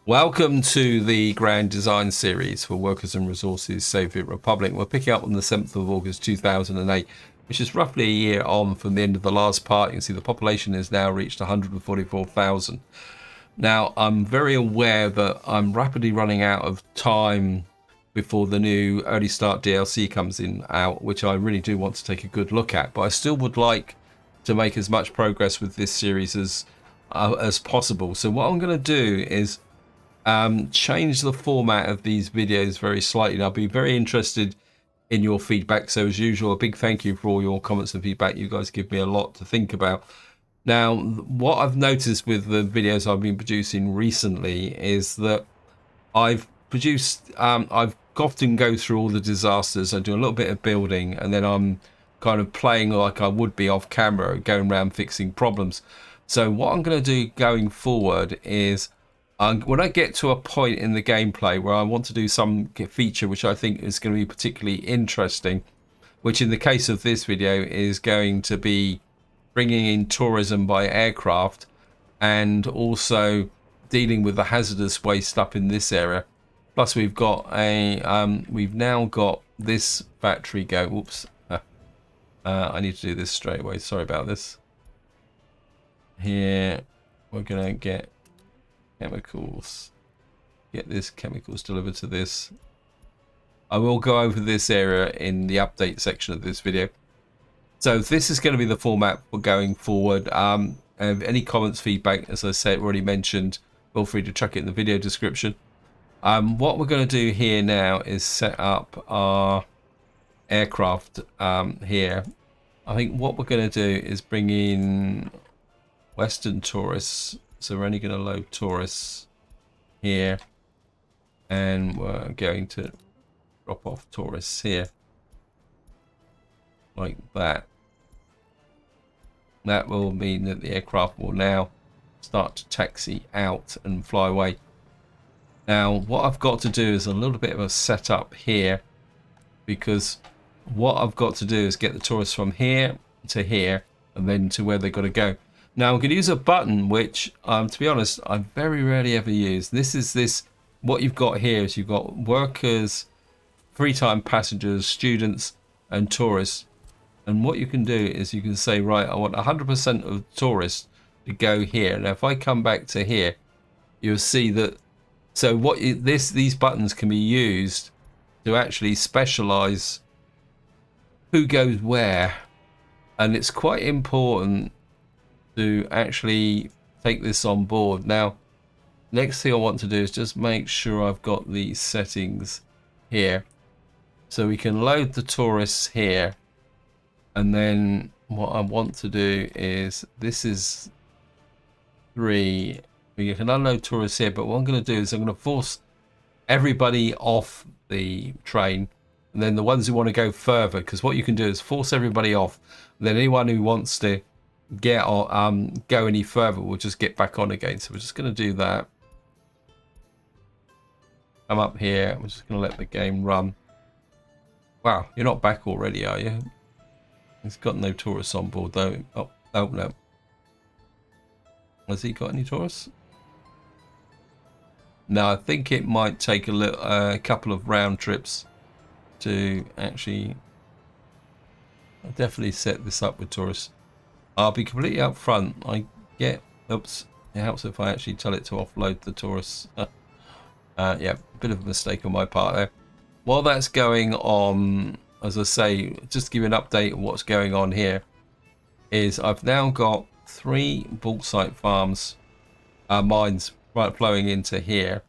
Welcome to the Grand Design Series for Workers and Resources Soviet Republic. We're picking up on the 7th of August 2008, which is roughly a year on from the end of the last part. You can see the population has now reached 144,000. Now, I'm very aware that I'm rapidly running out of time before the new Early Start DLC comes out, which I really do want to take a good look at. But I still would like to make as much progress with this series as possible. So what I'm going to do is change the format of these videos very slightly. And I'll be very interested in your feedback. So as usual, a big thank you for all your comments and feedback. You guys give me a lot to think about. Now, what I've noticed with the videos I've been producing recently is that I've often go through all the disasters. I do a little bit of building, and then I'm kind of playing like I would be off camera, going around fixing problems. So what I'm going to do going forward is when I get to a point in the gameplay where I want to do some feature which I think is going to be particularly interesting, which in the case of this video is going to be bringing in tourism by aircraft and also dealing with the hazardous waste up in this area. Plus we've got we've now got this factory go. Oops. I need to do this straight away. Sorry about this. Here we're gonna get chemicals. Get this chemicals delivered to this. I will go over this area in the update section of this video. So this is going to be the format for going forward. Any comments, feedback, as I said, already mentioned, feel free to chuck it in the video description. What we're going to do here now is set up our aircraft here. I think what we're going to do is bring in Western tourists. So we're only going to load tourists here. And we're going to drop off tourists here. Like that. That will mean that the aircraft will now start to taxi out and fly away. Now, what I've got to do is a little bit of a setup here, because what I've got to do is get the tourists from here to here and then to where they've got to go. Now, I'm going to use a button which, to be honest, I very rarely ever use. This is what you've got here is you've got workers, free-time passengers, students, and tourists. And what you can do is you can say, right, I want 100% of tourists to go here. Now, if I come back to here, you'll see that. So what these buttons can be used to actually specialize who goes where, and it's quite important to actually take this on board. Now, next thing I want to do is just make sure I've got these settings here, so we can load the tourists here. And then what I want to do is, this is 3. You can unload tourists here, but what I'm going to do is I'm going to force everybody off the train, and then the ones who want to go further, because what you can do is force everybody off, and then anyone who wants to get on, go any further will just get back on again. So we're just going to do that. Come up here. We're just going to let the game run. Wow, you're not back already, are you? He's got no tourists on board though. Oh no. Has he got any tourists? No, I think it might take a couple of round trips to actually. I'll definitely set this up with tourists. I'll be completely upfront. I get. Oops. It helps if I actually tell it to offload the tourists. Yeah, a bit of a mistake on my part there. While that's going on, as I say, just to give you an update of what's going on here, is I've now got 3 bauxite farms, mines flowing into here.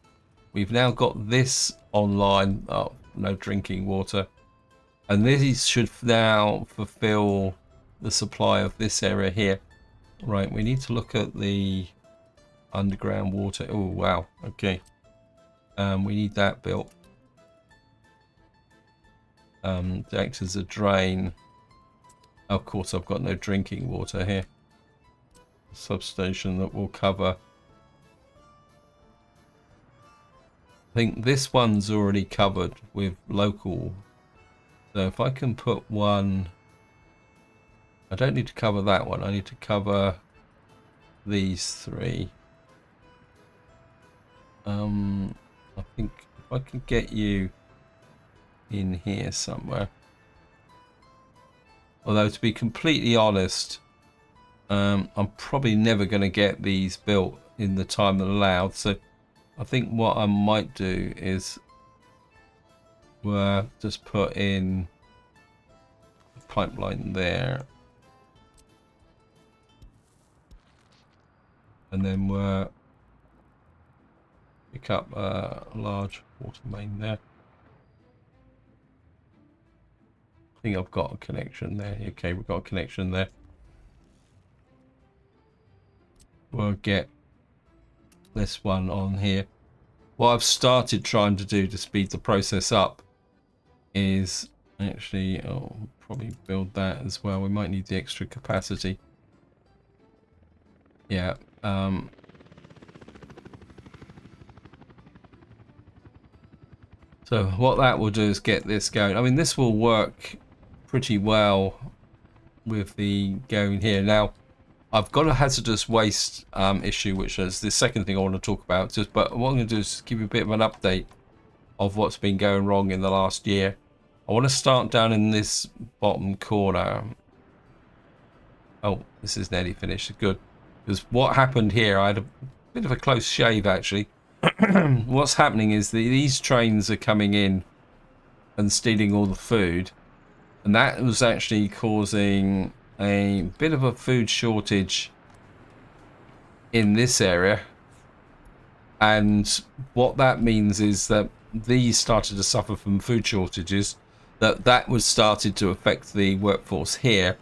We've now got this online. Oh, no drinking water. And these should now fulfill the supply of this area here. Right, we need to look at the underground water. Oh, wow. Okay. We need that built. To act as a drain. Of course, I've got no drinking water here. Substation that will cover. I think this one's already covered with local. So if I can put one, I don't need to cover that one. I need to cover these 3. I think if I can get you in here somewhere. Although to be completely honest, I'm probably never going to get these built in the time allowed. So I think what I might do is just put in a pipeline there. And then we'll pick up a large water main there. I think I've got a connection there. Okay, we've got a connection there. We'll get this one on here. What I've started trying to do to speed the process up is actually, probably build that as well. We might need the extra capacity. Yeah. So what that will do is get this going. I mean, this will work pretty well with the going here. Now, I've got a hazardous waste issue, which is the second thing I want to talk about. But what I'm going to do is give you a bit of an update of what's been going wrong in the last year. I want to start down in this bottom corner. Oh, this is nearly finished. Good. Because what happened here, I had a bit of a close shave, actually. What's happening is these trains are coming in and stealing all the food. And that was actually causing a bit of a food shortage in this area. And what that means is that these started to suffer from food shortages. That was started to affect the workforce here.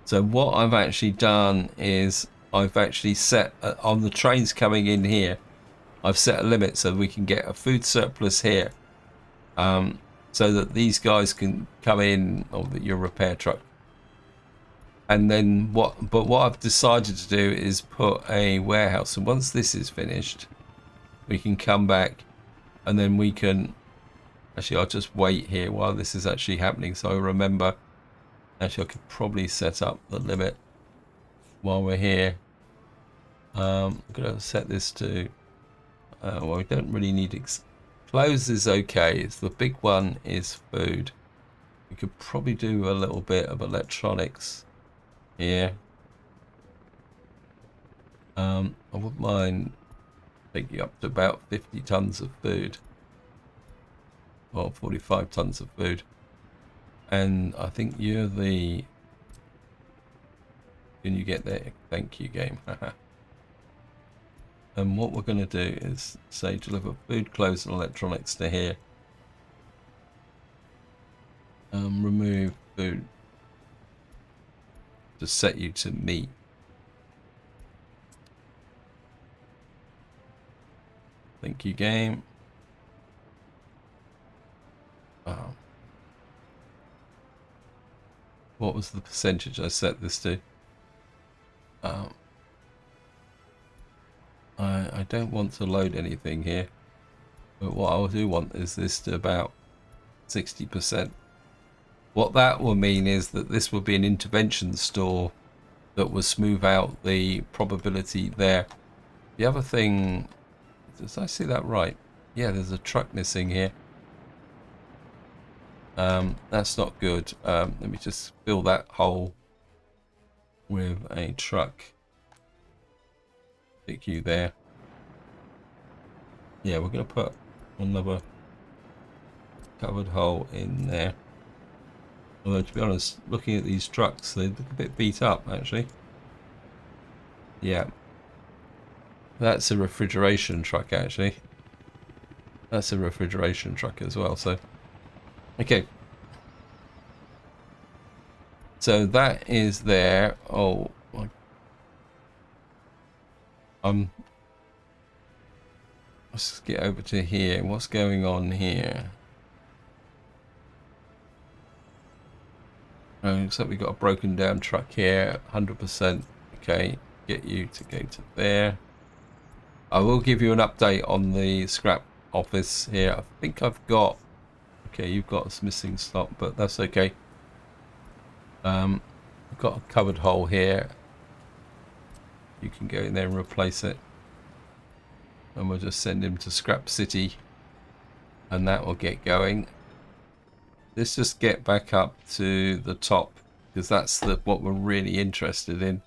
So what I've actually done is I've actually set on the trains coming in here, I've set a limit so that we can get a food surplus here, so that these guys can come in, or your repair truck. And then what I've decided to do is put a warehouse. And once this is finished, we can come back, and then we can actually, I'll just wait here while this is actually happening. So I remember, actually I could probably set up the limit while we're here. I'm gonna set this to well, we don't really need clothes is okay. It's the big one is food. We could probably do a little bit of electronics here. I wouldn't mind taking up to about 50 tons of food, or 45 tons of food. And I think you're the... Can you get there? Thank you, game. And what we're going to do is say deliver food, clothes and electronics to here. Remove food. Just set you to meat. Thank you, game. What was the percentage I set this to? I don't want to load anything here, but what I do want is this to about 60%. What that will mean is that this will be an intervention store that will smooth out the probability there. The other thing, did I see that right? Yeah, there's a truck missing here. That's not good. Let me just fill that hole with a truck. Stick you there. Yeah, we're going to put another covered hole in there. Although, to be honest, looking at these trucks, they look a bit beat up, actually. Yeah. That's a refrigeration truck, actually. That's a refrigeration truck as well, so... Okay. So that is there. Oh, let's get over to here. What's going on here? Oh, looks like we've got a broken down truck here. 100%. Okay, get you to go to there. I will give you an update on the scrap office here. I think I've got... Okay, you've got a missing slot, but that's okay. I've got a covered hole here. You can go in there and replace it. and we'll just send him to Scrap City, and that will get going. Let's just get back up to the top, because that's what we're really interested in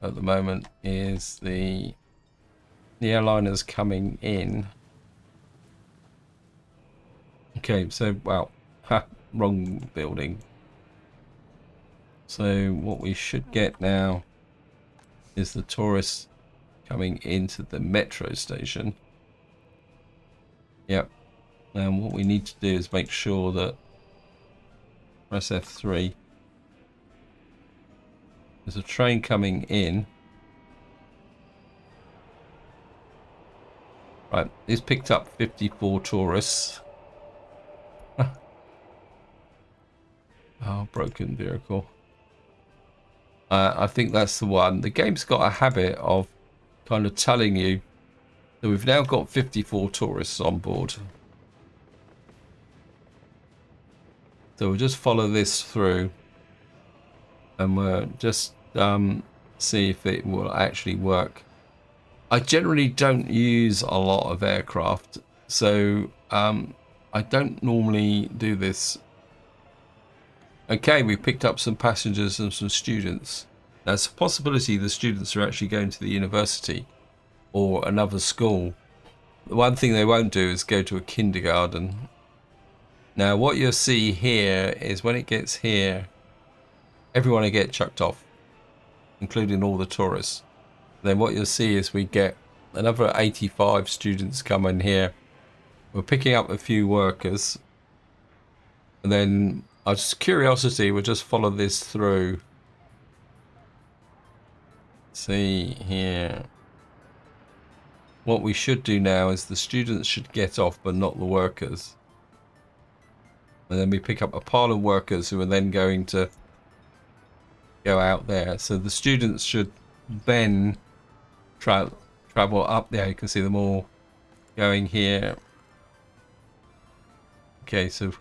at the moment, is the airliners coming in. Okay, so, well, wrong building. So what we should get now is the tourists coming into the metro station. Yep. And what we need to do is make sure that, press F3, there's a train coming in. Right, it's picked up 54 tourists. Oh, broken vehicle. I think that's the one. The game's got a habit of kind of telling you that we've now got 54 tourists on board. So we'll just follow this through, and we'll just see if it will actually work. I generally don't use a lot of aircraft, so I don't normally do this. Okay, we picked up some passengers and some students. There's a possibility the students are actually going to the university or another school. The one thing they won't do is go to a kindergarten. Now what you'll see here is when it gets here, everyone will get chucked off, including all the tourists. Then what you'll see is we get another 85 students come in here. We're picking up a few workers, and then out of curiosity we'll just follow this through. See here, what we should do now is the students should get off but not the workers, and then we pick up a pile of workers who are then going to go out there. So the students should then travel up there. You can see them all going here. Okay, so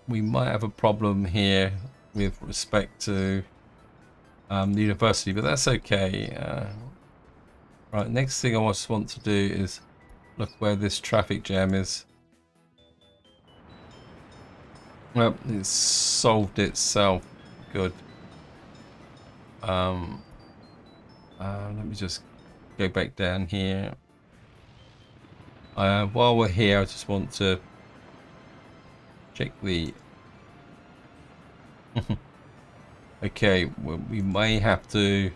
we might have a problem here with respect to the university, but that's okay. Right, next thing I just want to do is look where this traffic jam is. Well, it's solved itself. Good. Let me just go back down here. While we're here, I just want to check the... Okay, well, we may have to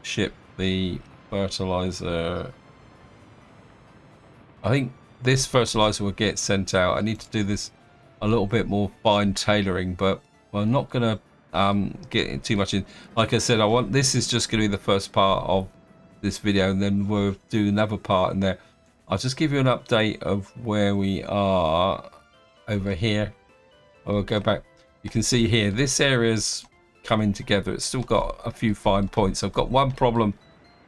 ship the fertilizer. I think this fertilizer will get sent out. I need to do this a little bit more fine tailoring, but I'm not going to get too much in. Like I said, this is just going to be the first part of this video, and then we'll do another part in there. I'll just give you an update of where we are over here. I will go back. You can see here, this area's coming together. It's still got a few fine points. I've got one problem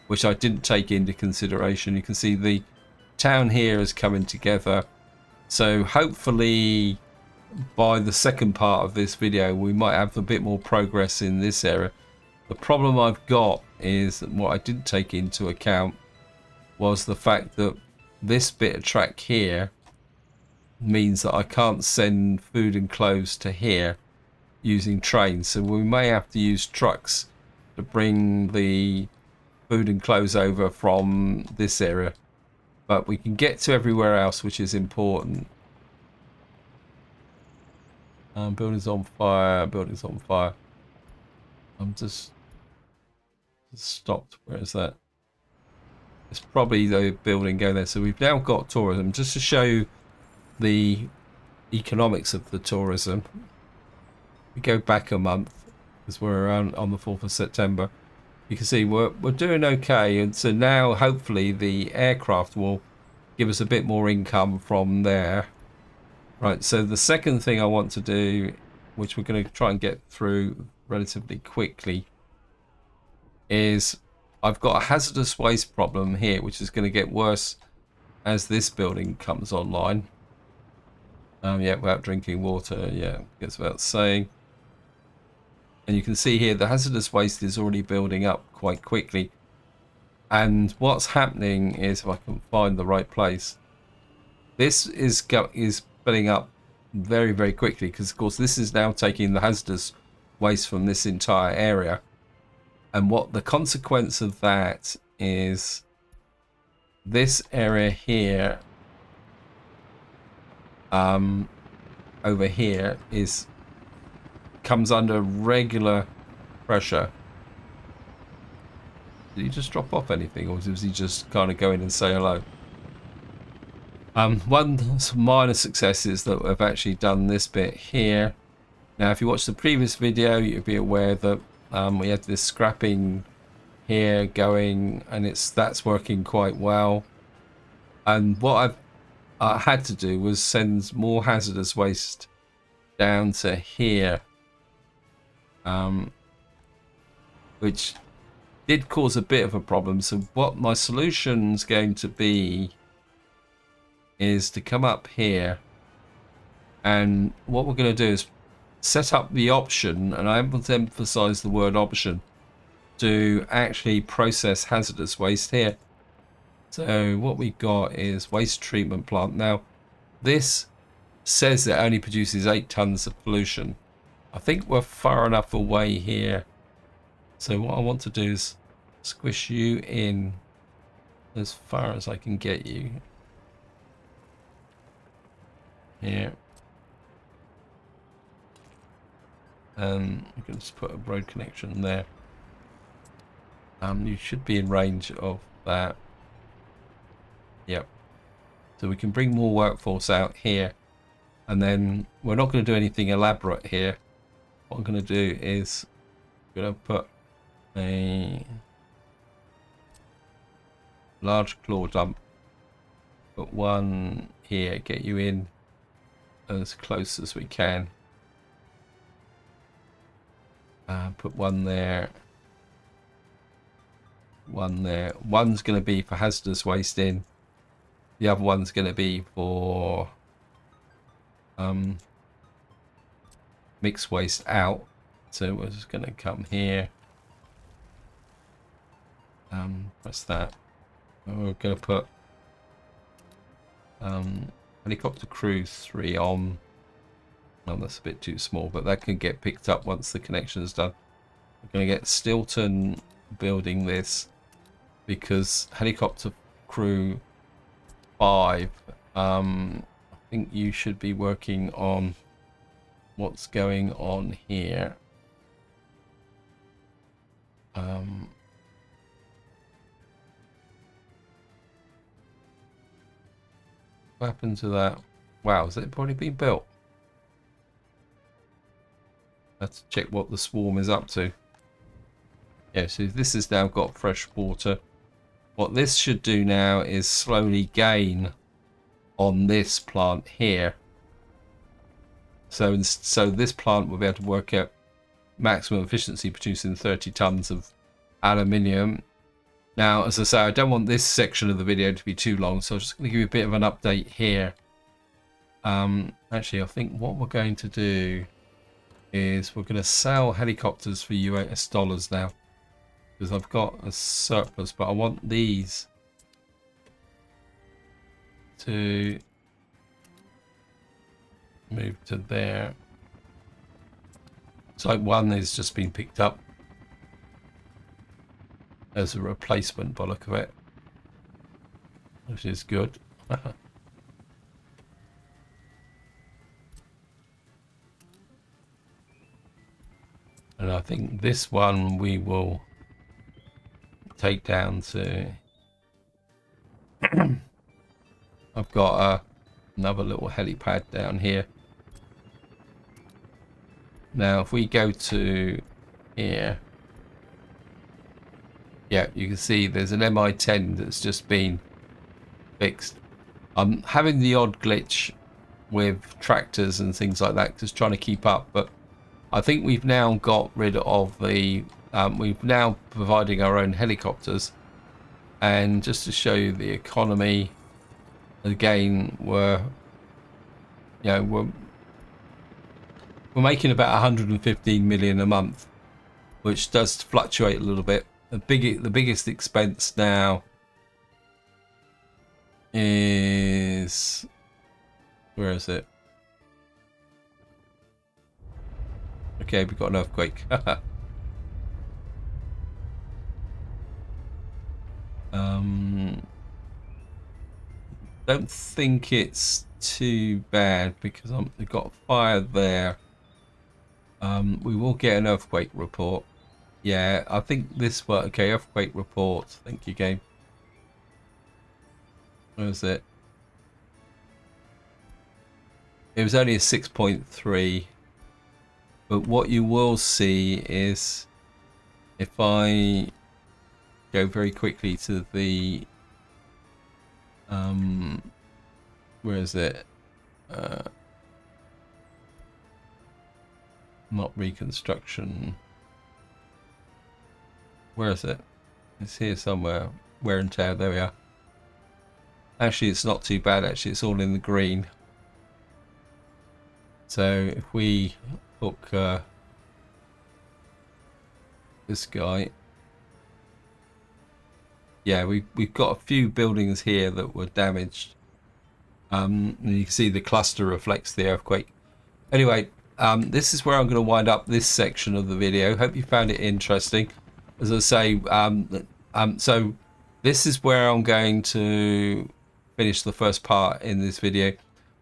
which I didn't take into consideration. You can see the town here is coming together. So hopefully by the second part of this video, we might have a bit more progress in this area. The problem I've got is that what I didn't take into account was the fact that this bit of track here means that I can't send food and clothes to here using trains, so we may have to use trucks to bring the food and clothes over from this area, but we can get to everywhere else, which is important. Buildings on fire, buildings on fire. I'm just stopped. Where is that? It's probably the building going there. So we've now got tourism. Just to show you the economics of the tourism, we go back a month because we're around on the 4th of September. You can see we're doing okay, and so now hopefully the aircraft will give us a bit more income from there. Right, so the second thing I want to do, which we're going to try and get through relatively quickly, is I've got a hazardous waste problem here, which is going to get worse as this building comes online. Yeah, without drinking water, yeah, goes without saying. And you can see here the hazardous waste is already building up quite quickly. And what's happening is, if I can find the right place, this is filling up very, very quickly, because of course this is now taking the hazardous waste from this entire area. And what the consequence of that is, this area here, over here, comes under regular pressure. Did he just drop off anything, or was he just kind of go in and say hello? One minor success is that I've actually done this bit here. Now, if you watch the previous video, you'll be aware that we had this scrapping here going, and that's working quite well. And what I had to do was send more hazardous waste down to here, which did cause a bit of a problem. So what my solution's going to be is to come up here, and what we're going to do is set up the option, and I want to emphasize the word option, to actually process hazardous waste here. So what we've got is waste treatment plant. Now this says it only produces 8 tons of pollution. I think we're far enough away here, so what I want to do is squish you in as far as I can get you here. And you can just put a road connection there. You should be in range of that. Yep. So we can bring more workforce out here, and then we're not going to do anything elaborate here. What I'm going to do is I'm going to put a large claw dump, put one here, get you in as close as we can. Put one there, one there. One's going to be for hazardous waste in. The other one's going to be for mixed waste out. So we're just going to come here. Press that. And we're going to put helicopter crew 3 on. Oh, that's a bit too small, but that can get picked up once the connection is done. We're going to get Stilton building this, because helicopter crew 5, I think you should be working on what's going on here. What happened to that? Wow, has it already been built? Let's check what the swarm is up to. Yeah, so this has now got fresh water. What this should do now is slowly gain on this plant here. So this plant will be able to work at maximum efficiency, producing 30 tons of aluminium. Now, as I say, I don't want this section of the video to be too long, so I'm just going to give you a bit of an update here. Actually, I think what we're going to do is we're going to sell helicopters for US dollars now, because I've got a surplus, but I want these to move to there. Type 1 is just been picked up as a replacement by the look of it, which is good. And I think this one we will take down to I've got another little helipad down here. Now if we go to here, yeah, you can see there's an MI-10 that's just been fixed. I'm having the odd glitch with tractors and things like that, just trying to keep up, but I think we've now got rid of the we've now providing our own helicopters. And just to show you the economy again, we're making about 115 million a month, which does fluctuate a little bit. the biggest expense now is, where is it? Okay, we've got an earthquake. Don't think it's too bad because we've got fire there. We will get an earthquake report. Yeah, I think this one. Okay, earthquake report. Thank you, game. Where is it? It was only a 6.3. But what you will see is if I go very quickly to the where is it? Not reconstruction. Where is it? It's here somewhere. Wear and tear. There we are. Actually, it's not too bad. Actually, it's all in the green. So if we hook this guy, yeah, we've got a few buildings here that were damaged. And you can see the cluster reflects the earthquake. Anyway, this is where I'm going to wind up this section of the video. Hope you found it interesting. As I say, so this is where I'm going to finish the first part in this video.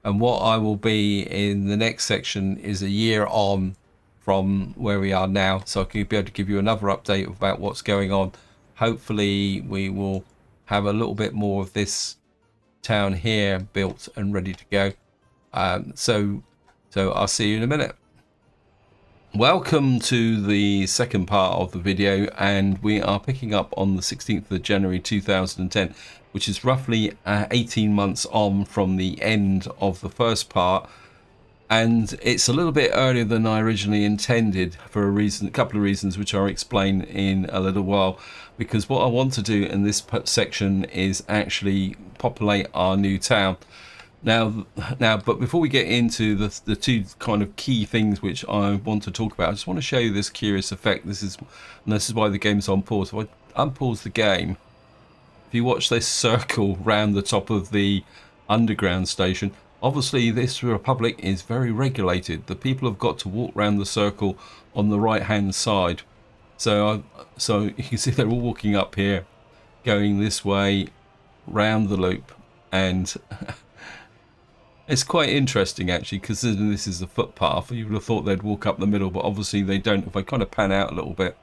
And what I will be in the next section is a year on from where we are now. So I can be able to give you another update about what's going on. Hopefully we will have a little bit more of this town here built and ready to go. So I'll see you in a minute. Welcome to the second part of the video, and we are picking up on the 16th of January 2010, which is roughly 18 months on from the end of the first part. And it's a little bit earlier than I originally intended for a couple of reasons, which I'll explain in a little while. Because what I want to do in this section is actually populate our new town. Now, but before we get into the two kind of key things which I want to talk about, I just want to show you this curious effect. This is why the game's on pause. If I unpause the game, if you watch this circle round the top of the underground station, obviously this republic is very regulated. The people have got to walk around the circle on the right hand side. So you can see they're all walking up here, going this way, round the loop, and it's quite interesting actually, because this is the footpath. You would have thought they'd walk up the middle, but obviously they don't. If I kind of pan out a little bit,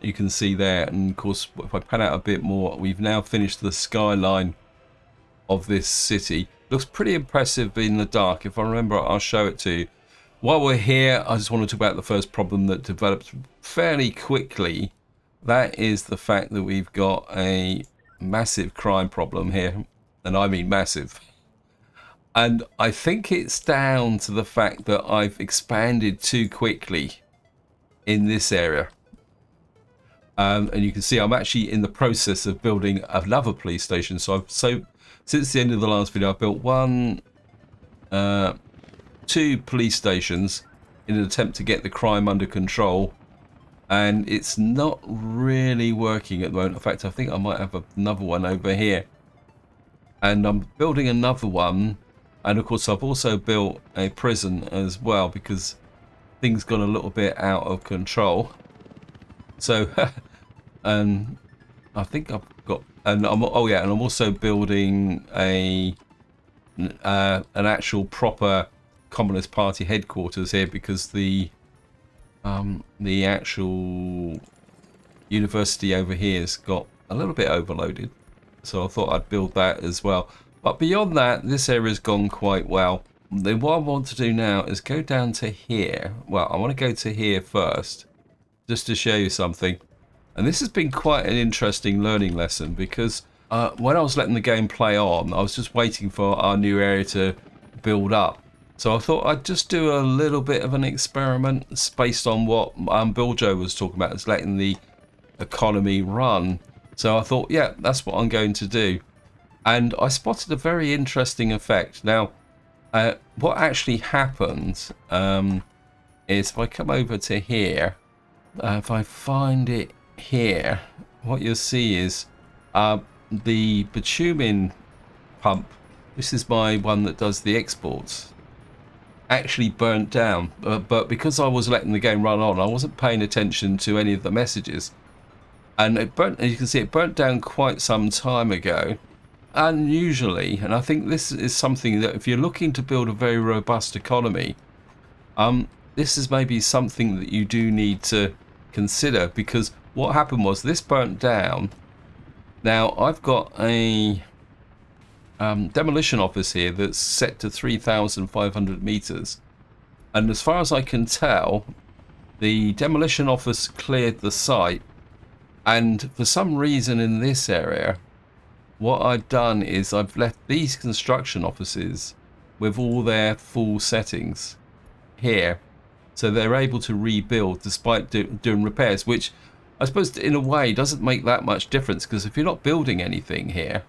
you can see there, and of course if I pan out a bit more, we've now finished the skyline of this city. Looks pretty impressive in the dark. If I remember, I'll show it to you. While we're here, I just want to talk about the first problem that developed fairly quickly. That is the fact that we've got a massive crime problem here, and I mean massive. And I think it's down to the fact that I've expanded too quickly in this area. And you can see I'm actually in the process of building another police station. So since the end of the last video, I've built two police stations in an attempt to get the crime under control, and it's not really working at the moment. In fact, I think I might have another one over here, and I'm building another one. And of course I've also built a prison as well, because things got a little bit out of control. So and I think I've got, and I'm also building an actual proper Communist Party headquarters here, because the actual university over here has got a little bit overloaded. So I thought I'd build that as well. But beyond that, this area's gone quite well. Then what I want to do now is go down to here. Well, I want to go to here first, just to show you something. And this has been quite an interesting learning lesson, because when I was letting the game play on, I was just waiting for our new area to build up. So I thought I'd just do a little bit of an experiment based on what Biljo was talking about, is letting the economy run. So I thought, yeah, that's what I'm going to do. And I spotted a very interesting effect. Now, what actually happened is if I come over to here, if I find it here, what you'll see is the bitumen pump. This is my one that does the exports. Actually burnt down, but because I was letting the game run on, I wasn't paying attention to any of the messages, and it burnt. As you can see, it burnt down quite some time ago. Unusually, and I think this is something that if you're looking to build a very robust economy, this is maybe something that you do need to consider, because what happened was this burnt down. Now I've got a demolition office here that's set to 3,500 meters, and as far as I can tell, the demolition office cleared the site, and for some reason in this area, what I've done is I've left these construction offices with all their full settings here, so they're able to rebuild despite doing repairs, which I suppose in a way doesn't make that much difference, because if you're not building anything here,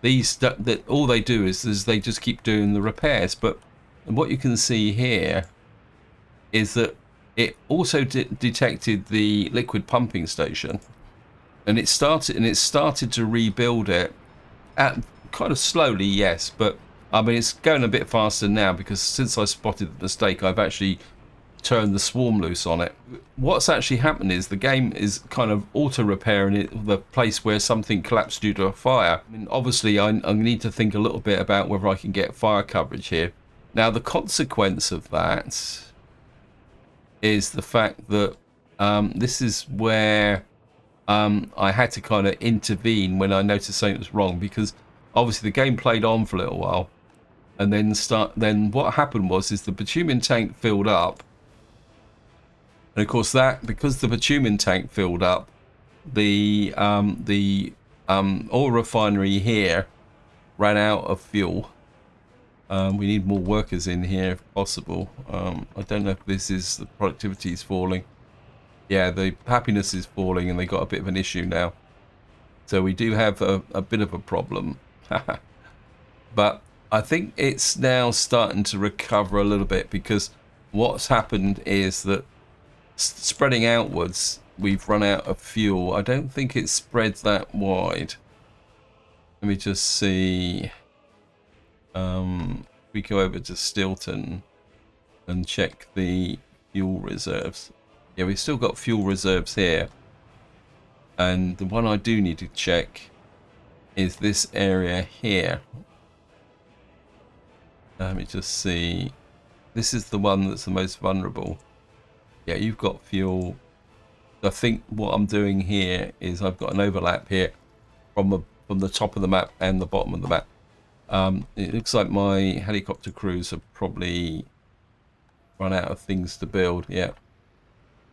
these that all they do is they just keep doing the repairs. But what you can see here is that it also detected the liquid pumping station, and it started to rebuild it at kind of slowly, yes, but I mean it's going a bit faster now, because since I spotted the mistake, I've actually turned the swarm loose on it. What's actually happened is the game is kind of auto repairing it, the place where something collapsed due to a fire. I mean, obviously I need to think a little bit about whether I can get fire coverage here. Now the consequence of that is the fact that this is where I had to kind of intervene when I noticed something was wrong, because obviously the game played on for a little while, and then what happened was the bitumen tank filled up. And of course, because the bitumen tank filled up, the oil refinery here ran out of fuel. We need more workers in here if possible. I don't know if this is the productivity is falling. Yeah, the happiness is falling, and they got a bit of an issue now. So we do have a bit of a problem. But I think it's now starting to recover a little bit, because what's happened is that spreading outwards, we've run out of fuel. I don't think it spreads that wide. Let me just see. We go over to Stilton and check the fuel reserves. Yeah, we've still got fuel reserves here. And the one I do need to check is this area here. Let me just see. This is the one that's the most vulnerable. Yeah, you've got fuel. I think what I'm doing here is I've got an overlap here from the top of the map and the bottom of the map. It looks like my helicopter crews have probably run out of things to build. Yeah,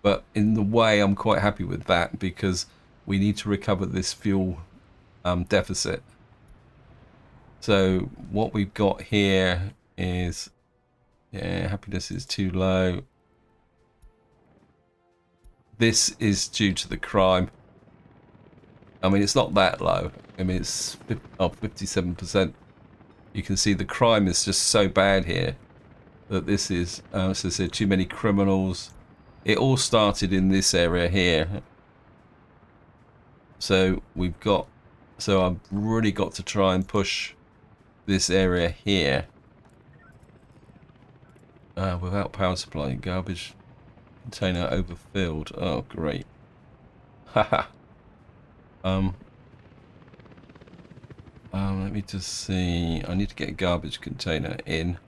but in the way I'm quite happy with that, because we need to recover this fuel deficit. So what we've got here is, yeah, happiness is too low. This is due to the crime. I mean, it's not that low. I mean, it's 57%. You can see the crime is just so bad here that this is, so there are too many criminals. It all started in this area here. So I've really got to try and push this area here. Without power supply, garbage container overfilled. Oh, great. Haha. Let me just see. I need to get a garbage container in.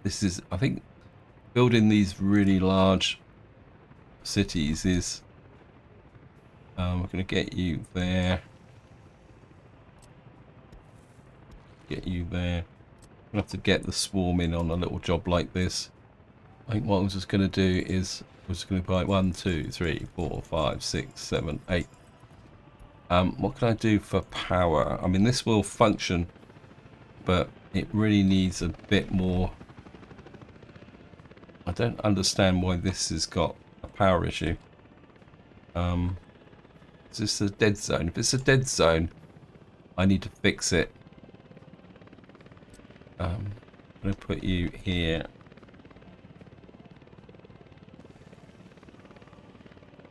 This is, I think, building these really large cities is. We're going to get you there. Get you there. I'm going to have to get the swarm in on a little job like this. I think what I'm just going to do is we're just going to buy 1, 2, 3, 4, 5, 6, 7, 8. What can I do for power? I mean, this will function, but it really needs a bit more. I don't understand why this has got a power issue. Is this a dead zone? If it's a dead zone, I need to fix it. I'm going to put you here.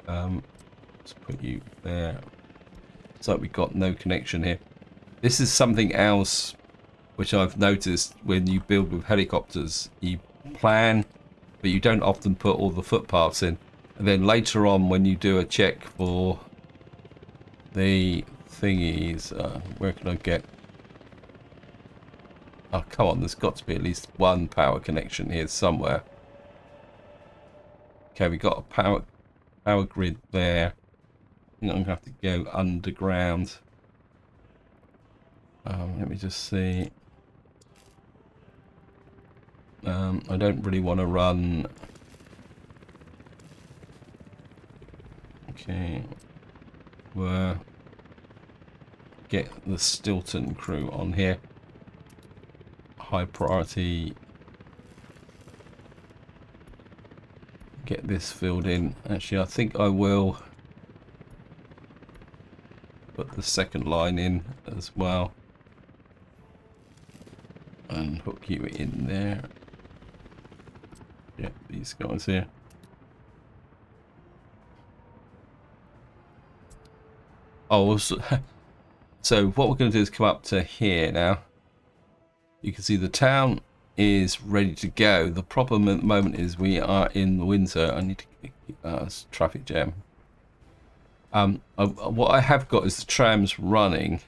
Let's put you there. It's like we've got no connection here. This is something else which I've noticed when you build with helicopters. You plan, but you don't often put all the footpaths in. And then later on, when you do a check for the thingies, where can I get? Oh, come on, there's got to be at least one power connection here somewhere. Okay, we got a power grid there. I think I'm going to have to go underground. Let me just see. I don't really want to run. Okay. We'll get the Stilton crew on here. High priority. Get this filled in. Actually, I think I will put the second line in as well. And hook you in there. Yeah, these guys here. Oh, so what we're going to do is come up to here now. You can see the town is ready to go. The problem at the moment is we are in the winter. I need to traffic jam. What I have got is the trams running.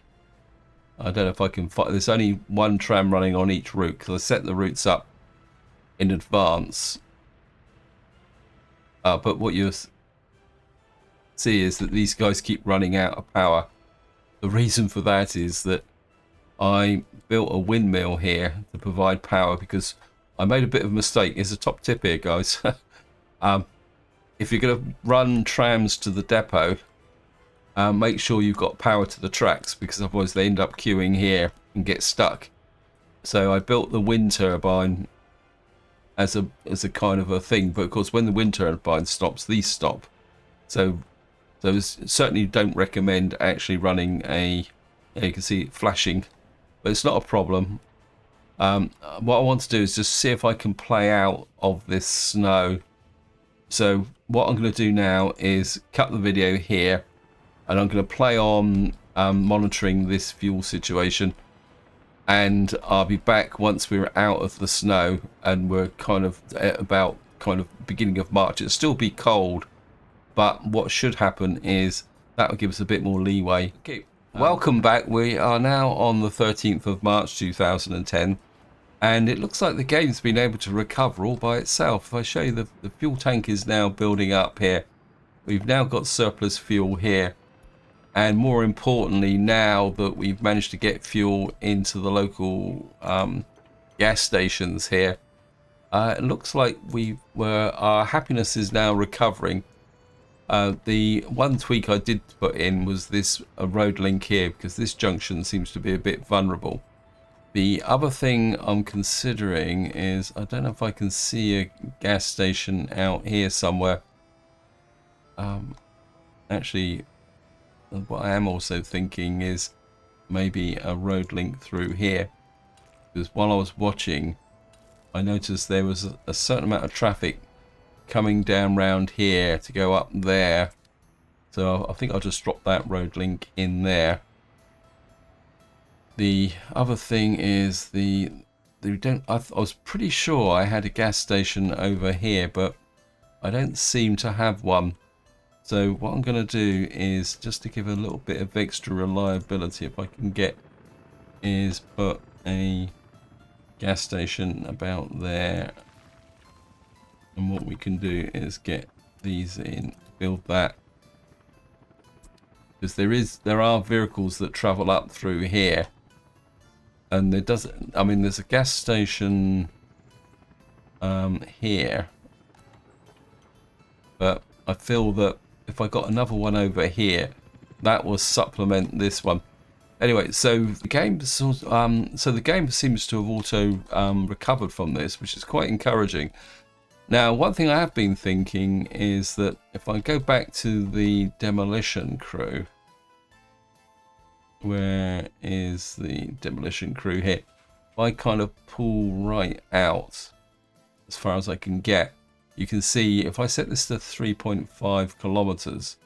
I don't know if I can find. There's only one tram running on each route because I set the routes up in advance. But what you see is that these guys keep running out of power. The reason for that is that I built a windmill here to provide power because I made a bit of a mistake. Here's a top tip here, guys. If you're going to run trams to the depot, make sure you've got power to the tracks because otherwise they end up queuing here and get stuck. So I built the wind turbine as a kind of a thing, but of course when the wind turbine stops, these stop. So certainly don't recommend actually running you can see it flashing, but it's not a problem. What I want to do is just see if I can play out of this snow. So what I'm going to do now is cut the video here, and I'm going to play on monitoring this fuel situation, and I'll be back once we're out of the snow and we're kind of at about beginning of March. It'll still be cold, but what should happen is that will give us a bit more leeway. Okay, welcome back. We are now on the 13th of March 2010, and it looks like the game's been able to recover all by itself. If I show you, the fuel tank is now building up here. We've now got surplus fuel here, and more importantly, now that we've managed to get fuel into the local gas stations here, it looks like our happiness is now recovering. The one tweak I did put in was this road link here, because this junction seems to be a bit vulnerable. The other thing I'm considering is, I don't know if I can see a gas station out here somewhere. Actually, what I am also thinking is maybe a road link through here, because while I was watching, I noticed there was a certain amount of traffic coming down round here to go up there, so I think I'll just drop that road link in there. The other thing is I was pretty sure I had a gas station over here, but I don't seem to have one. So what I'm going to do is, just to give a little bit of extra reliability, if I can get, is put a gas station about there. And what we can do is get these in, build that, because there are vehicles that travel up through here, and there's a gas station here, but I feel that if I got another one over here, that will supplement this one. Anyway, so the game seems to have auto recovered from this, which is quite encouraging. Now, one thing I have been thinking is that if I go back to the demolition crew, where is the demolition crew here? If I kind of pull right out as far as I can get, you can see if I set this to 3.5 kilometers,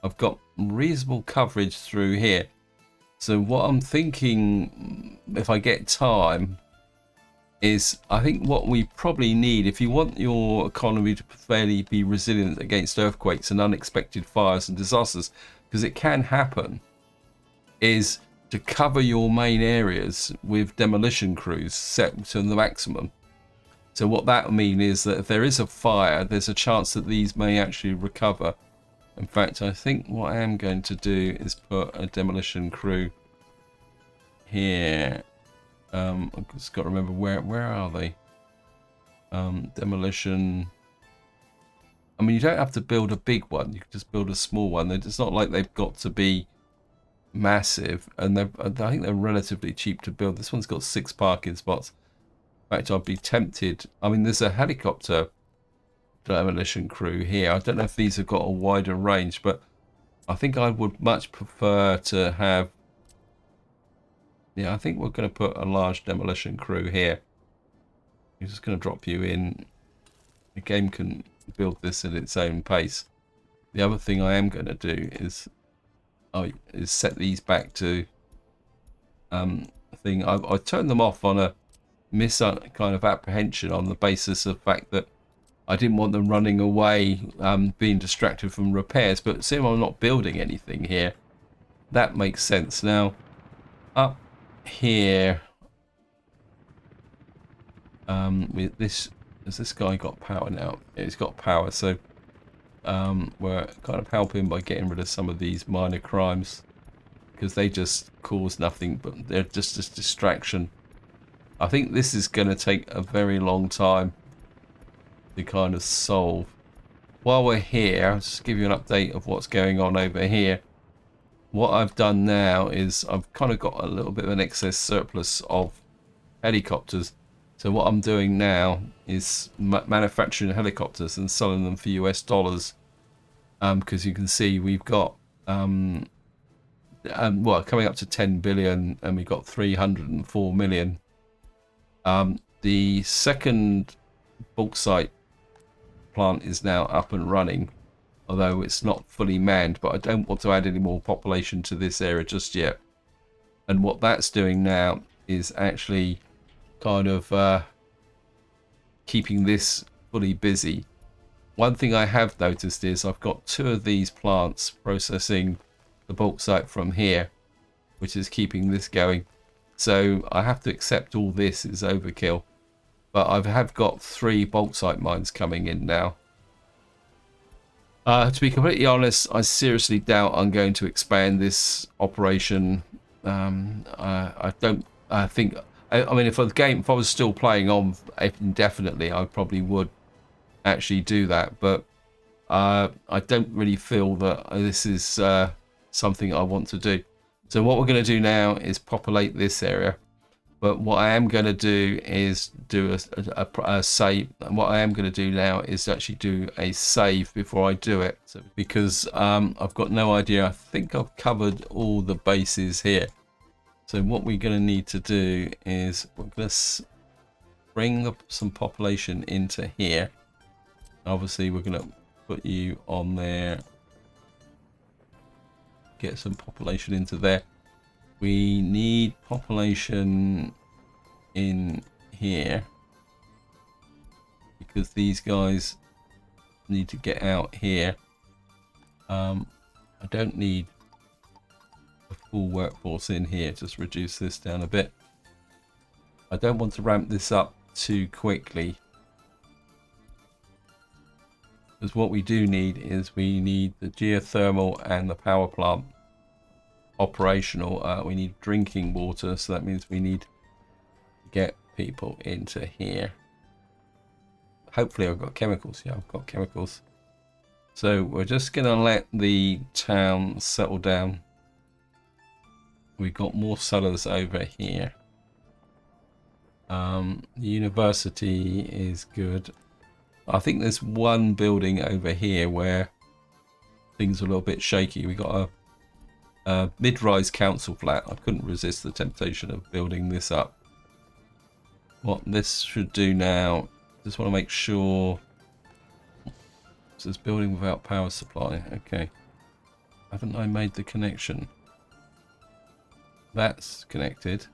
I've got reasonable coverage through here. So what I'm thinking, if I get time, is I think what we probably need, if you want your economy to fairly be resilient against earthquakes and unexpected fires and disasters, because it can happen, is to cover your main areas with demolition crews set to the maximum. So what that will mean is that if there is a fire, there's a chance that these may actually recover. In fact, I think what I am going to do is put a demolition crew here. I've just got to remember where are they? Demolition. I mean, you don't have to build a big one. You can just build a small one. It's not like they've got to be massive, and I think they're relatively cheap to build. This one's got 6 parking spots. In fact, I'd be tempted. I mean, there's a helicopter demolition crew here. I don't know if these have got a wider range, but I think I would much prefer to have. Yeah, I think we're going to put a large demolition crew here. I'm just going to drop you in. The game can build this at its own pace. The other thing I am going to do is set these back to thing. I turned them off on a kind of apprehension on the basis of the fact that I didn't want them running away, being distracted from repairs. But seeing I'm not building anything here, that makes sense. Now, up here, with this, has this guy got power now? Yeah, he's got power, so we're kind of helping by getting rid of some of these minor crimes, because they just cause nothing, but they're just a distraction. I think this is going to take a very long time to kind of solve. While we're here, I'll just give you an update of what's going on over here. What I've done now is I've kind of got a little bit of an excess surplus of helicopters. So what I'm doing now is manufacturing helicopters and selling them for US dollars. Because you can see we've got well, coming up to 10 billion, and we've got 304 million. The second bauxite plant is now up and running, although it's not fully manned, but I don't want to add any more population to this area just yet. And what that's doing now is actually kind of keeping this fully busy. One thing I have noticed is I've got 2 of these plants processing the bauxite from here, which is keeping this going. So I have to accept all this is overkill. But I have got 3 bauxite mines coming in now. To be completely honest, I seriously doubt I'm going to expand this operation. I think. I mean, if I was still playing on indefinitely, I probably would actually do that. But I don't really feel that this is something I want to do. So what we're going to do now is populate this area. But what I am going to do is do a save. What I am going to do now is actually do a save before I do it. So, because I've got no idea. I think I've covered all the bases here. So what we're going to need to do is we're going to bring some population into here. Obviously, we're going to put you on there. Get some population into there. We need population in here because these guys need to get out here. I don't need a full workforce in here. Just reduce this down a bit. I don't want to ramp this up too quickly, because what we do need is we need the geothermal and the power plant operational. We need drinking water, so that means we need to get people into here. Hopefully I've got chemicals. Yeah, I've got chemicals. So we're just going to let the town settle down. We've got more sellers over here. The university is good. I think there's one building over here where things are a little bit shaky. We got a mid-rise council flat. I couldn't resist the temptation of building this up. What this should do now, just want to make sure says building without power supply. Okay. Haven't I made the connection? That's connected.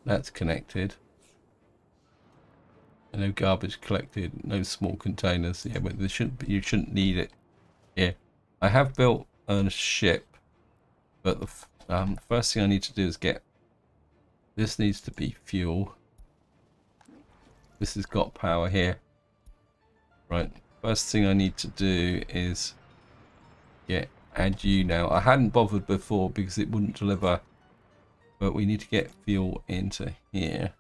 That's connected. No garbage collected. No small containers. Yeah, but there shouldn't be, you shouldn't need it here. I have built a ship, but the first thing I need to do is get. This needs to be fuel. This has got power here. Right. First thing I need to do is add you now. I hadn't bothered before because it wouldn't deliver, but we need to get fuel into here.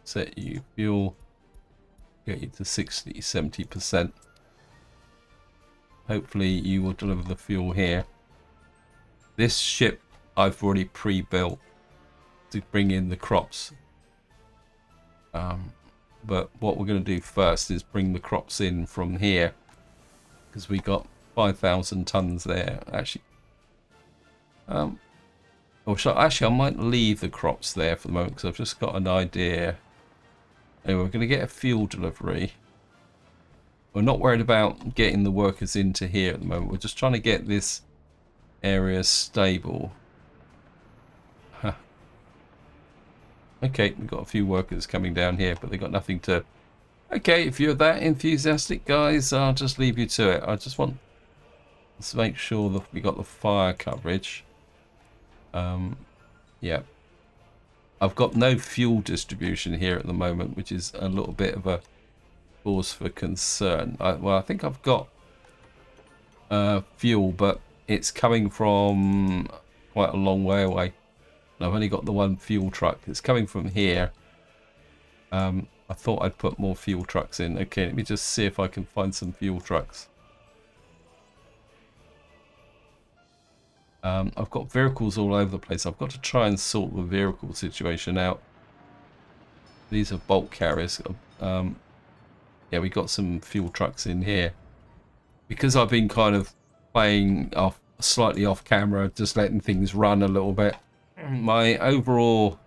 Set you fuel, get you to 60-70%. Hopefully you will deliver the fuel here. This ship I've already pre-built to bring in the crops. But what we're going to do first is bring the crops in from here, because we got 5,000 tons there. Actually, I might leave the crops there for the moment because I've just got an idea. Anyway, we're going to get a fuel delivery. We're not worried about getting the workers into here at the moment. We're just trying to get this area stable. Huh. Okay, we've got a few workers coming down here, but they've got nothing to... Okay, if you're that enthusiastic, guys, I'll just leave you to it. I just want to make sure that we got the fire coverage. Yeah. I've got no fuel distribution here at the moment, which is a little bit of a cause for concern. Well, I think I've got fuel, but it's coming from quite a long way away. And I've only got the one fuel truck. It's coming from here. I thought I'd put more fuel trucks in. Okay, let me just see if I can find some fuel trucks. I've got vehicles all over the place. I've got to try and sort the vehicle situation out. These are bulk carriers. Yeah, we got some fuel trucks in here. Because I've been kind of playing slightly off camera, just letting things run a little bit. My overall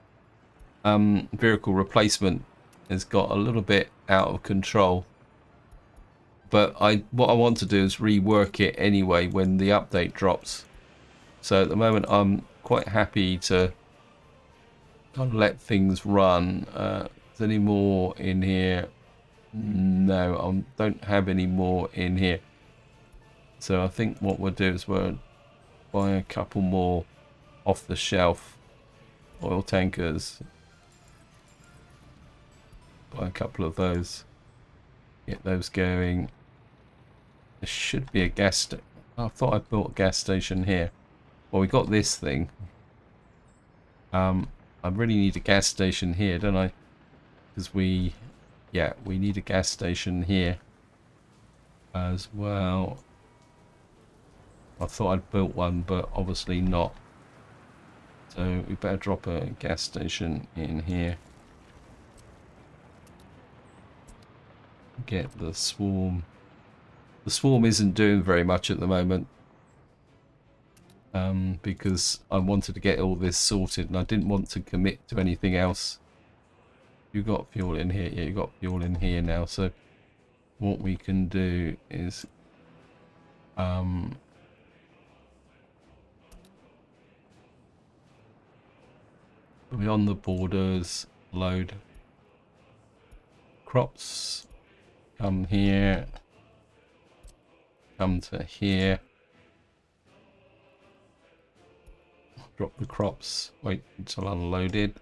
vehicle replacement has got a little bit out of control. But what I want to do is rework it anyway when the update drops. So at the moment I'm quite happy to kind of let things run. Is there any more in here? No, I don't have any more in here. So I think what we'll do is we'll buy a couple more off the shelf oil tankers. Buy a couple of those. Get those going. There should be a gas station. I thought I built a gas station here. Well, we got this thing. I really need a gas station here, don't I? Because we need a gas station here as well. I thought I'd built one, but obviously not. So we better drop a gas station in here. Get the swarm. The swarm isn't doing very much at the moment. Because I wanted to get all this sorted and I didn't want to commit to anything else. You got fuel in here? Yeah, you got fuel in here now. So what we can do is beyond the borders, load crops, come here, come to here. Drop the crops, wait until unloaded.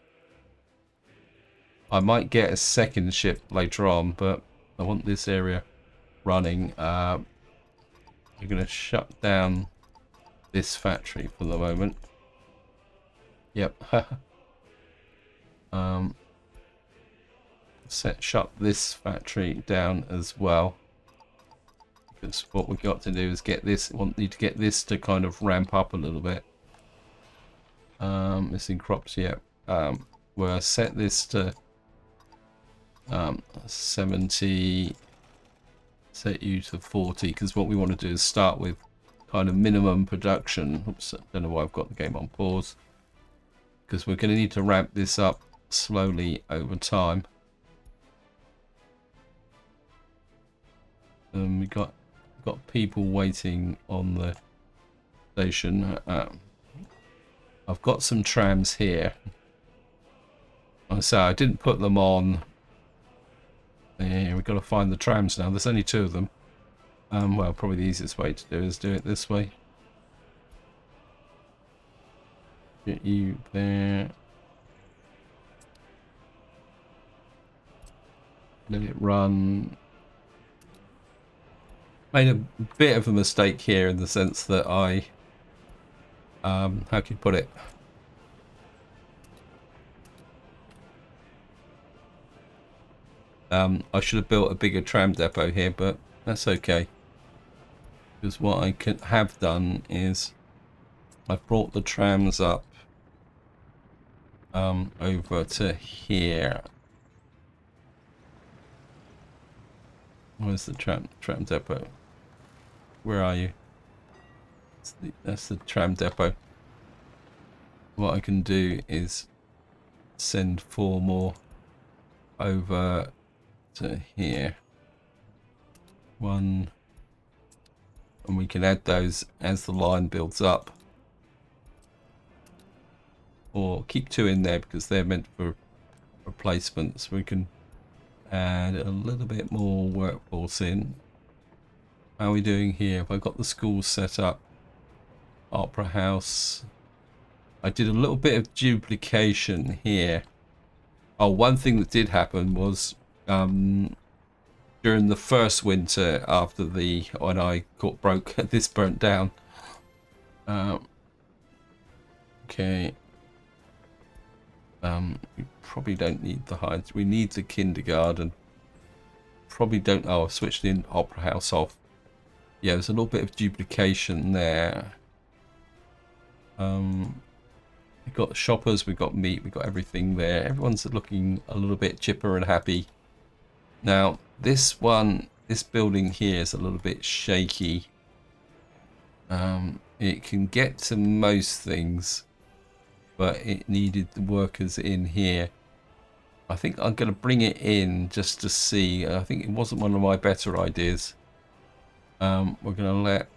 I might get a second ship later on, but I want this area running. You're going to shut down this factory for the moment. Yep. Shut this factory down as well. Because what we've got to do is get this, need to get this to kind of ramp up a little bit. Missing crops, yeah. We'll set this to 70, set you to 40, because what we want to do is start with kind of minimum production. Oops, I don't know why I've got the game on pause. because we're going to need to ramp this up slowly over time. We got people waiting on the station. I've got some trams here. So I didn't put them on. Yeah, we've got to find the trams now. There's only 2 of them. Well, probably the easiest way to do is do it this way. Get you there. Let it run. Made a bit of a mistake here in the sense that I, how can you put it? I should have built a bigger tram depot here, but that's okay. Because what I could have done is I've brought the trams up over to here. Where's the tram depot? Where are you? That's the tram depot. What I can do is send 4 more over to here. 1, and we can add those as the line builds up, or keep 2 in there because they're meant for replacements. We can add a little bit more workforce in. How are we doing here? Have I got the schools set up? Opera house. I did a little bit of duplication here. Oh, one thing that did happen was during the first winter after when I broke this burnt down. Okay. We probably don't need the hides. We need the kindergarten. Probably don't. Oh, I've switched the opera house off. Yeah, there's a little bit of duplication there. We've got shoppers, we've got meat, we've got everything there. Everyone's looking a little bit chipper and happy. Now, this building here is a little bit shaky. It can get to most things, but it needed the workers in here. I think I'm going to bring it in just to see. I think it wasn't one of my better ideas. We're going to let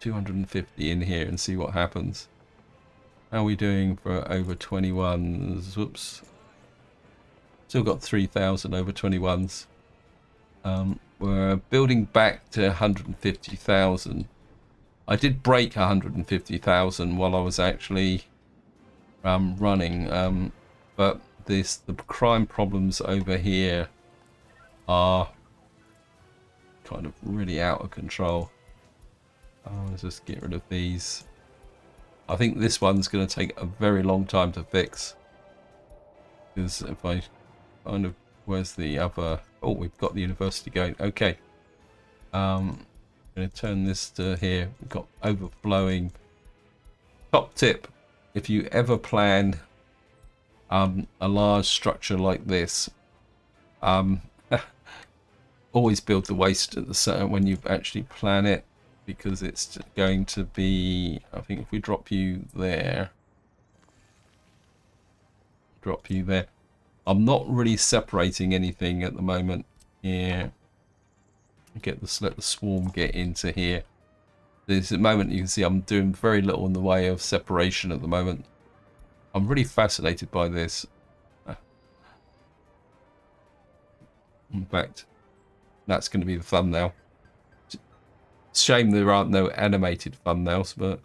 250 in here and see what happens. How are we doing for over 21s? Whoops. Still got 3,000 over 21s. We're building back to 150,000. I did break 150,000 while I was actually running, but the crime problems over here are kind of really out of control. Let's just get rid of these. I think this one's going to take a very long time to fix, because if I kind of, where's the other? Oh, we've got the university going. Okay, I'm going to turn this to here. We've got overflowing. Top tip: if you ever plan a large structure like this, always build the waste at the center when you actually plan it, because it's going to be, I think if we drop you there, I'm not really separating anything at the moment here. Let the swarm get into here. There's a moment you can see I'm doing very little in the way of separation at the moment. I'm really fascinated by this. In fact, that's going to be the thumbnail. Shame there aren't no animated thumbnails, but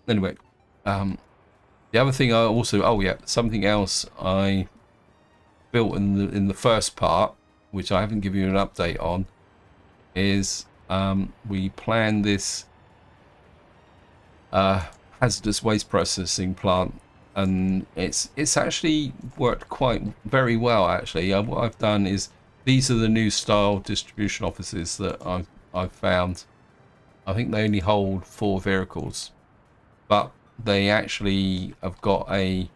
anyway, the other thing I also, oh yeah, something else I built in the first part, which I haven't given you an update on, is we planned this hazardous waste processing plant, and it's actually worked quite very well actually. What I've done is, these are the new style distribution offices that I've found. I think they only hold 4 vehicles, but they actually have got a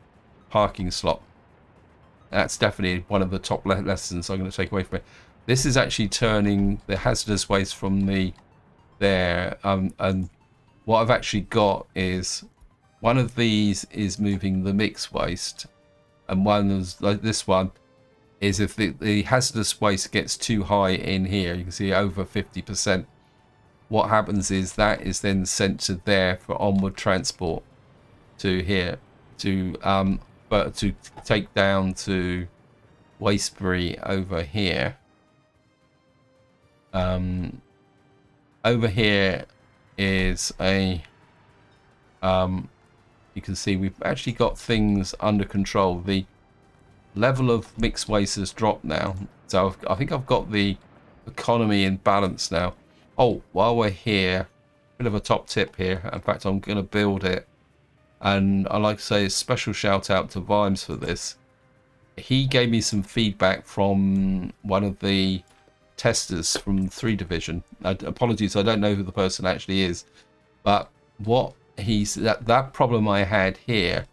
parking slot. That's definitely one of the top lessons I'm going to take away from it. This is actually turning the hazardous waste from there, and what I've actually got is one of these is moving the mixed waste, and one is like this one is if the hazardous waste gets too high in here, you can see over 50%. What happens is that is then sent to there for onward transport to here to but to take down to Wastebury over here. Over here is a you can see we've actually got things under control. The level of mixed waste has dropped now, so I think I've got the economy in balance now. Oh, while we're here, bit of a top tip here. In fact, I'm going to build it, and I like to say a special shout out to Vimes for this. He gave me some feedback from one of the testers from 3 Division. Apologies, I don't know who the person actually is, but what he's that problem I had here,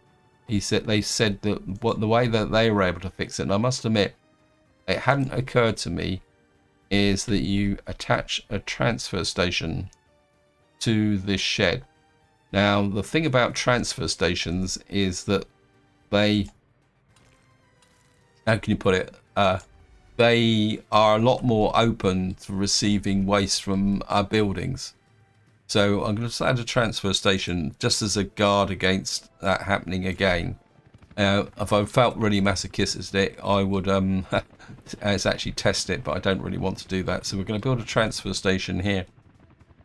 he said they said that the way that they were able to fix it, and I must admit it hadn't occurred to me, is that you attach a transfer station to this shed. Now the thing about transfer stations is that they, how can you put it, they are a lot more open to receiving waste from our buildings. So I'm going to add a transfer station just as a guard against that happening again. If I felt really masochistic, I would it's actually test it, but I don't really want to do that. So we're going to build a transfer station here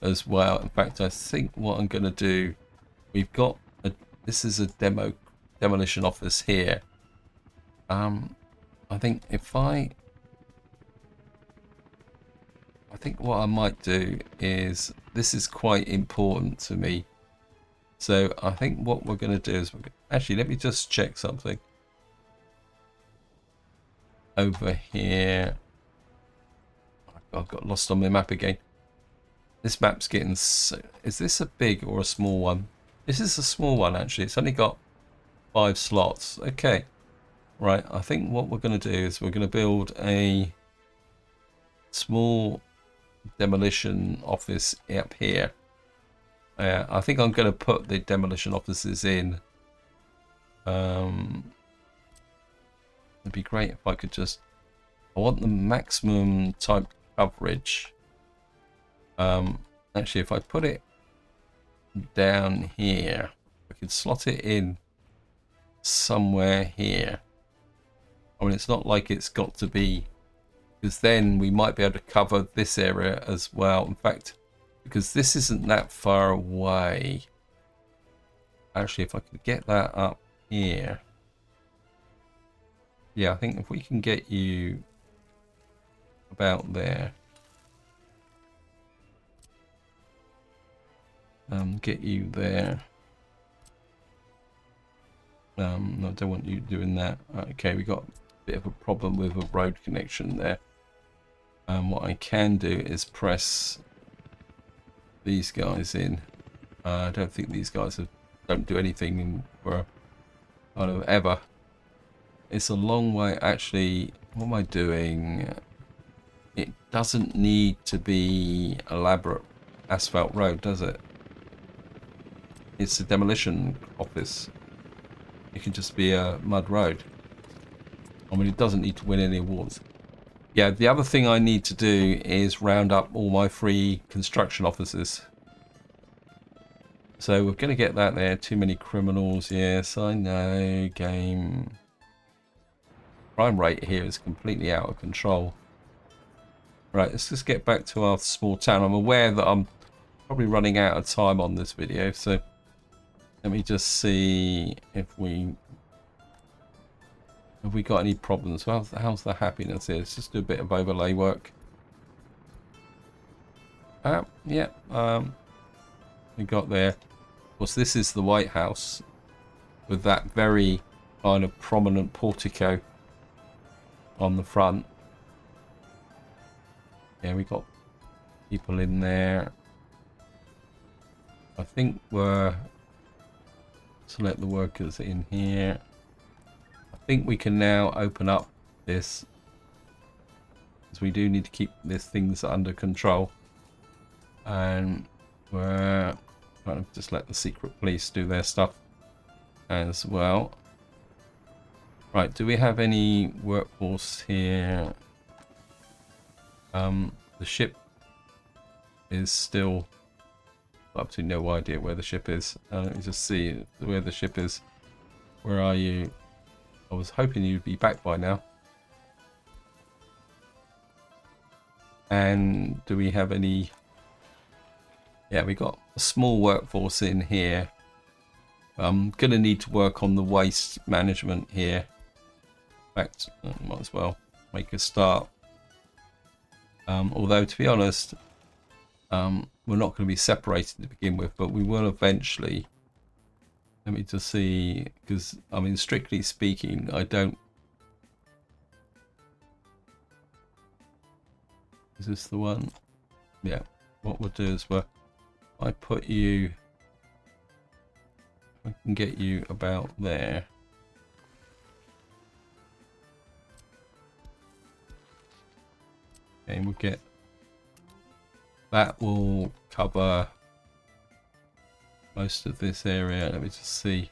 as well. In fact, I think what I'm going to do, we've got this is a demolition office here. I think I think what I might do is, this is quite important to me. So I think what we're going to do is, actually, let me just check something. Over here. I've got lost on my map again. This map's getting so, is this a big or a small one? This is a small one, actually. It's only got 5 slots. Okay. Right, I think what we're going to do is we're going to build a small demolition office up here. I think I'm going to put the demolition offices in. It'd be great if I could just, I want the maximum type coverage. Actually, if I put it down here, I could slot it in somewhere here. I mean, it's not like it's got to be, because then we might be able to cover this area as well. In fact, because this isn't that far away. Actually, if I could get that up here. Yeah, I think if we can get you about there. Get you there. I don't want you doing that. Okay, we got a bit of a problem with a road connection there. What I can do is press these guys in. I don't think these guys don't do anything for kind of ever. It's a long way. Actually, what am I doing? It doesn't need to be elaborate asphalt road, does it? It's a demolition office. It can just be a mud road. I mean, it doesn't need to win any awards. Yeah, the other thing I need to do is round up all my free construction offices. So we're going to get that there. Too many criminals. Yes, I know. Game. Crime rate here is completely out of control. Right, let's just get back to our small town. I'm aware that I'm probably running out of time on this video, so let me just see if we have we got any problems. Well, how's the happiness here? Let's just do a bit of overlay work. Yeah, we got there. Of course, this is the White House with that very kind of prominent portico on the front. Yeah, we got people in there. I think we're select the workers in here. I think we can now open up this, because we do need to keep these things under control. And we're kind of just let the secret police do their stuff. as well. Right, do we have any workforce here? The ship is still up to no idea where the ship is. Let me just see where the ship is. Where are you? I was hoping you'd be back by now. And do we have any? Yeah, we got a small workforce in here. I'm gonna need to work on the waste management here. In fact, I might as well make a start. Although to be honest, we're not going to be separated to begin with, but we will eventually. Let me just see, because I mean, strictly speaking, I don't. Is this the one? Yeah. What we'll do is I put you. I can get you about there. Okay, we'll get. That will cover most of this area. Let me just see.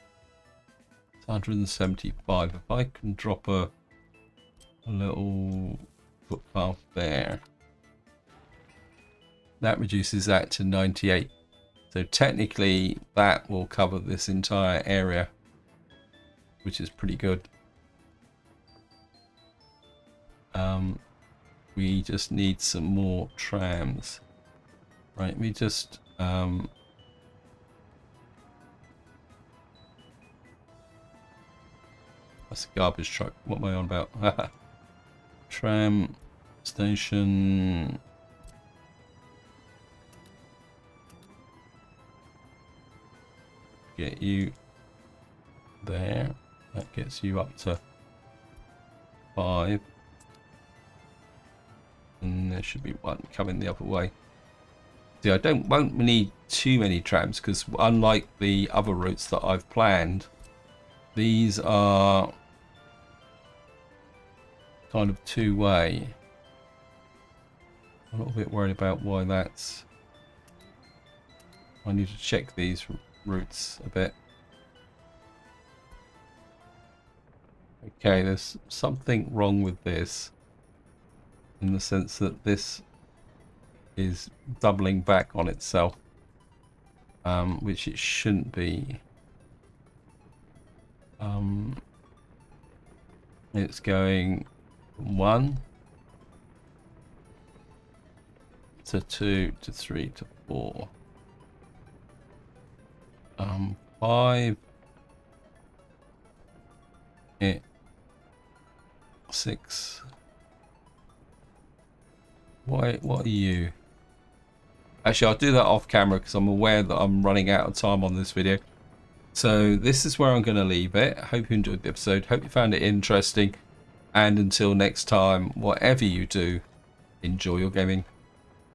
It's 175. If I can drop a little footpath there, that reduces that to 98. So technically that will cover this entire area, which is pretty good. We just need some more trams. Right, we just that's a garbage truck. What am I on about? Tram station. Get you there. That gets you up to 5. And there should be one coming the other way. See, I won't need too many trams because unlike the other routes that I've planned, these are kind of two-way. I'm a little bit worried about why that's. I need to check these routes a bit. Okay, there's something wrong with this in the sense that this is doubling back on itself, which it shouldn't be. It's going from 1 to 2 to 3 to 4. 5. 6. What are you? Actually, I'll do that off camera because I'm aware that I'm running out of time on this video. So this is where I'm going to leave it. I hope you enjoyed the episode. Hope you found it interesting. And until next time, whatever you do, enjoy your gaming.